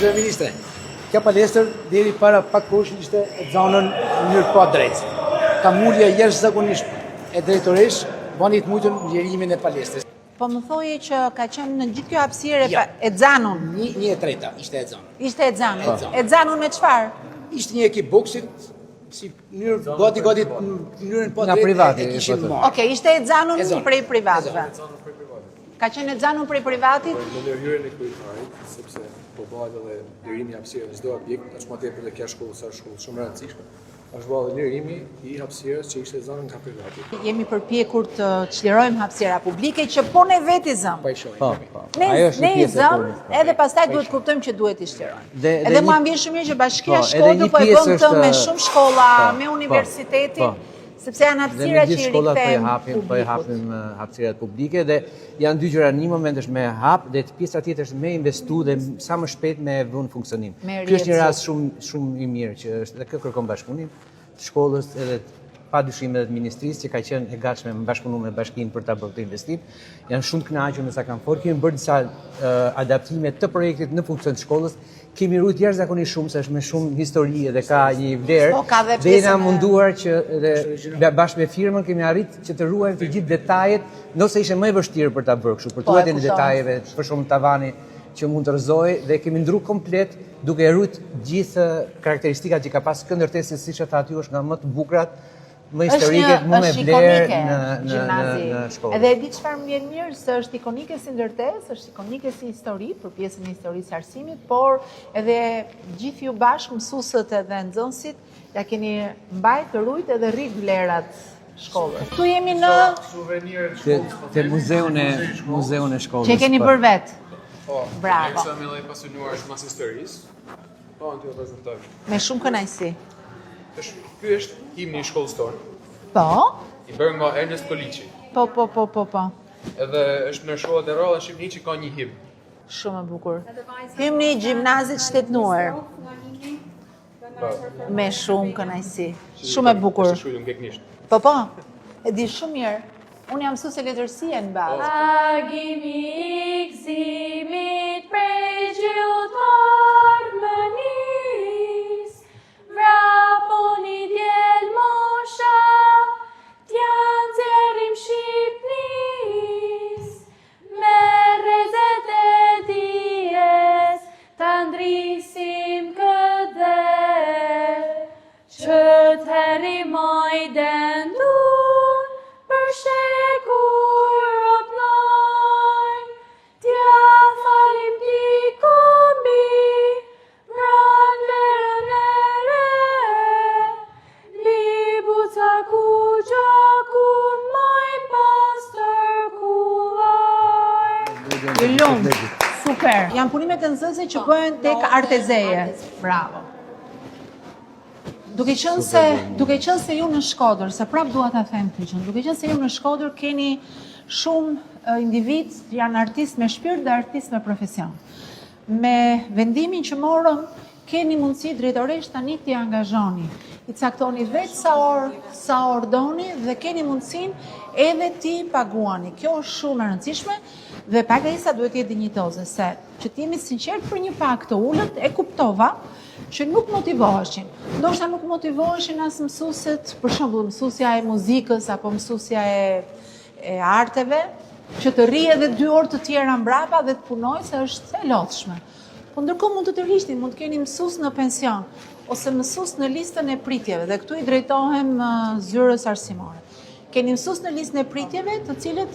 Ministre, kjo palestër deri para pak kohësh ishte e zanën në mënyrë pa drejtë. Kamulja jashtëzakonisht e drejtoresh bani të mujtën lirimin e palestës. Po më thoje që ka qenë në gjithë kjo hapësirë e zanun. Një e treta ishte e zanun. Ishte e zanun. E zanun me çfarë? Ishte një ekip boksit si mënyrë gati në mënyrën pa drejtë e kishin marrë. Okej, ishte e zanun prej privatëve. Ka qenë e zanun prej privatit? Në ndërhyrjen e kryetarit, sepse po bëhet edhe lirimi i hapësirës çdo objekt, as më tepër dhe kjo shkollë sa shkollë shumë e rëndësishme. Është bëhet lirimi i hapësirës që ishte zanën nga privati. Jemi përpjekur të çlirojmë hapësira publike që po ne vetë i zëm. Pa i shohim. Ne i zëm, edhe pastaj duhet kuptojmë që duhet i çlirojmë. Edhe mua më vjen shumë mirë që Bashkia Shkodër po e bën këtë me shumë shkolla, me universiteti. Sepse janë hapësira që i rikthejmë po e hapim hapësirat publike dhe janë dy gjëra, një moment është me hap dhe pjesa tjetër është me investu dhe sa më shpejt me vënë funksionim. Ky është një rast shumë i mirë që është dhe kë kërkon bashkëpunim të shkollës edhe padyshim edhe të ministrisë që ka qenë e gatshme me bashkëpunim me bashkinë për ta bërë këtë investim. Janë shumë të kënaqur me sa kanë folur, kemi bërë disa adaptime të projektit në funksion të shkollës. Kemi rujt jashtëzakonisht shumë, se është me shumë histori dhe ka një vlerë, dhe jena munduar që dhe bashkë me firmën kemi arrit që të ruajmë të gjithë detajet, nëse ishte më e vështirë për ta bërë kështu, për tuajtjen e detajeve, për shumë tavani që mund të rrëzojë dhe kemi ndru komplet duke rujt gjithë karakteristikat që ka pas ky ndërtesë, siç e tha aty, është nga më të bukurat, më historike, më me vlerë në shkollë. Edhe e di çfarë më vjen mirë se është ikonike si ndërtesë, është ikonike si histori për pjesën e historisë së arsimit, por edhe gjithë ju bashkë mësuesët edhe nxënësit ja keni mbajtur të rujt edhe rrit vlerat shkollës. Tu jemi në te muzeun e shkollës. Që keni bërë vetë. Po. Bravo. Eksa me lloj pasionuar është mas historisë. Po, anti prezantoj. Me shumë kënaqësi. Ky është himni i shkollës tonë. Po? I bërë nga Ernest Koliçi. Po. Edhe është në shkollat e rralla në Shqipëri që ka një himn. Shumë e bukur. Himni i gjimnazit shtetënuar. Me shumë kënaqësi. Shumë e bukur. Është shkruar ngeknisht. Po. E di shumë mirë. Unë jam mësuese letërsie në bazë. Agimi i gëzimit prej gjithë harmonis, vraponi djel mosha, t'jan zerim Shqipnis, me rezet e dijes, ta ndrisim këtë që t'herimoj dendur, për shekur opnojnë, t'ja falim t'i kombi, vran verën e re, libuca ku gjakun maj pastër kullaj. Lumë, super. Janë punimet e nxënësit që bëhen tek artezeje. Bravo. Duke qenë se ju në Shkodër, se prap dua ta them këtë gjë, duke qenë se ju në Shkodër keni shumë individ, janë artistë me shpirt dhe artistë me profesion. Me vendimin që morëm, keni mundësi drejtoresh tani t'i angazhoni. I caktoni vetë sa orë doni dhe keni mundësinë edhe t'i paguani. Kjo është shumë e rëndësishme dhe pagesa duhet të jetë dinjitoze, se që t'jemi sinqert për një pak të ullët e kuptova që nuk motivoheshin. Ndoshta nuk motivoheshin as mësuesit, për shembull mësuesja e muzikës apo mësuesja e arteve, që të rri edhe 2 orë të tjera mbrapa dhe të punoj se është e lodhshme. Po ndërkohë mund të tërhiqni, mund të keni mësues në pension ose mësues në listën e pritjeve dhe këtu i drejtohem zyrës arsimore. Keni mësues në listën e pritjeve, të cilët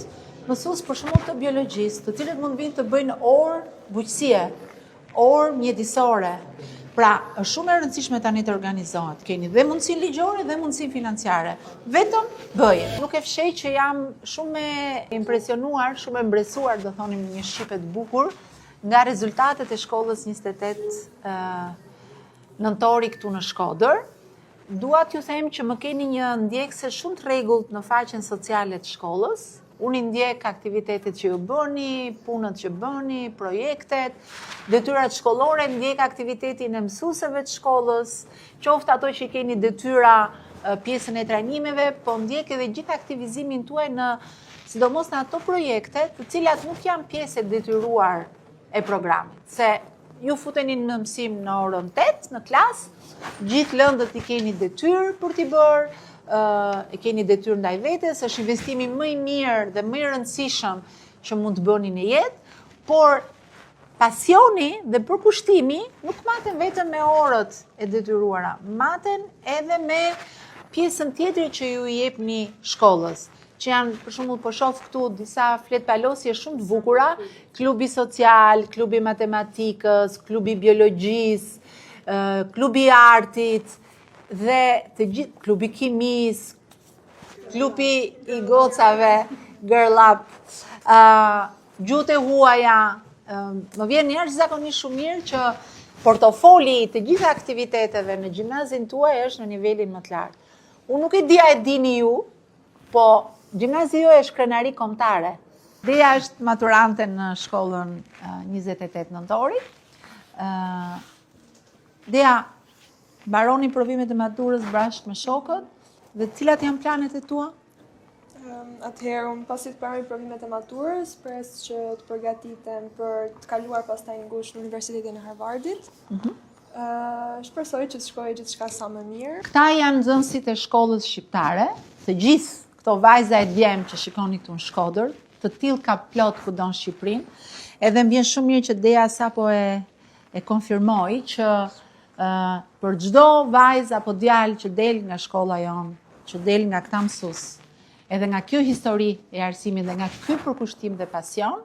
mësues për shembull të biologjisë, të cilët mund vinë të bëjnë orë bujqësie, orë mjedisore. Pra, është shumë e rëndësishme tani të organizohet. Keni dhe mundësinë ligjore dhe mundësinë financiare. Vetëm bëje. Nuk e fshej që jam shumë e impresionuar, shumë e mbresuar, do thonim një shqipe të bukur, nga rezultatet e shkollës 28 nëntori këtu në Shkodër. Dua t'ju them që më keni një ndjekse shumë të rregullt në faqen sociale të shkollës. Unë i ndjek aktivitetet që ju bëni, punët që bëni, projektet, detyrat shkollore, ndjek aktivitetin e mësuesve të shkollës, qoftë ato që keni detyra pjesën e trajnimeve, po ndjek edhe gjithë aktivizimin tuaj në sidomos në ato projekte, të cilat nuk janë pjesë e detyruar e programit. Se ju futeni në mësim në orën 8 në klasë, gjithë lëndët i keni detyrë për t'i bërë, e keni detyrë ndaj vetes, është investimi më i mirë dhe më i rëndësishëm që mund të bëni në jetë, por pasioni dhe përkushtimi nuk maten vetëm me orët e detyruara, maten edhe me pjesën tjetër që ju i jepni shkollës, që janë, për shembull, po shoh këtu disa fletpalosje shumë të bukura, klubi social, klubi matematikës, klubi biologjisë, klubi artit, dhe të gjithë, klubi kimis, klubi i gocave, girl up, gjuhët e huaja, më vjen njerëz zakonisht shumë mirë që portofoli i të gjitha aktiviteteve në gjimnazin tuaj është në nivelin më të lartë. Unë nuk e di a e dini ju, po gjimnazi jo është krenari kombëtare. Deja është maturante në shkollën 28 nëntorit. Deja, mbaroni provimet e maturës bashkë me shokët dhe cilat janë planet e tua? Atëherë, unë pasi të paroj provimet e maturës, pres që të përgatitem për të kaluar pastaj ngushtë në Universitetin e Harvardit. Shpresoj që të shkojë gjithçka sa më mirë. Këta janë nxënësit e shkollës shqiptare, të gjithë këto vajza e djem që shikoni këtu në Shkodër, të tillë ka plot kudo në Shqipërinë, edhe më vjen shumë mirë që Deja sapo e konfirmoi që për çdo vajzë apo djalë që del nga shkolla jonë, që del nga këta mësues, edhe nga kjo histori e arsimit dhe nga ky përkushtim dhe pasion,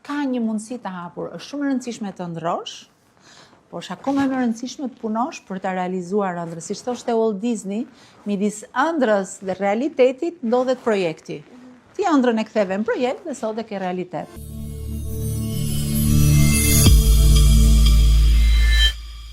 ka një mundësi të hapur. Është shumë e rëndësishme të ndrosh, por është akoma më e rëndësishme të punosh për ta realizuar ëndrrën. Siç thoshte Walt Disney, midis ëndrrës dhe realitetit ndodhet projekti. Ti ëndrrën e ktheve në projekt dhe sot e ke realitet.